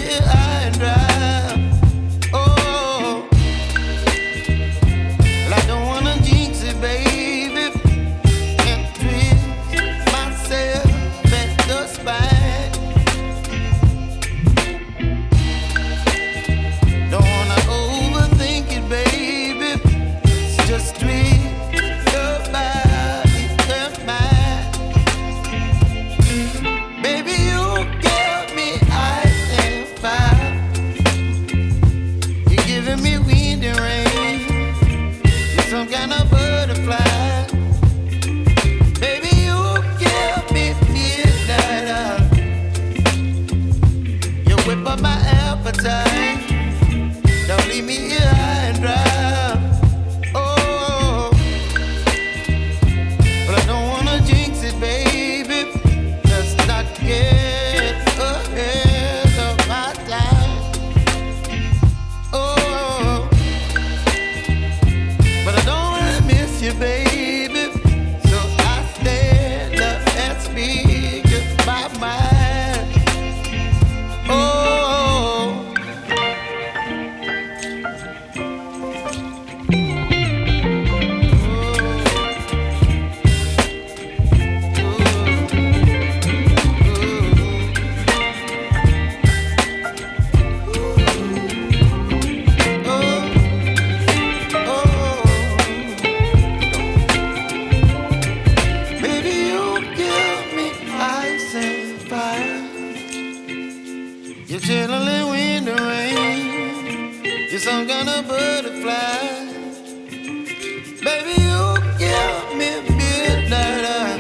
here high and dry. Oh, well, I don't wanna jinx it, baby, and twist myself at the spine. Don't wanna overthink it, baby. It's just twist your body and mine. Baby, you give me ice and fire. You're giving me wind and rain. You're some kind of butterfly. Baby, you give me midnight oil. You whip up my appetite. Don't leave me here high and dry. Oh, but I don't wanna jinx it, baby. Let's not get ahead of my time. Oh, but I don't wanna miss you, baby. So I stand up and speak my mind. Oh. You're chilling in the rain. You're some kind of butterfly.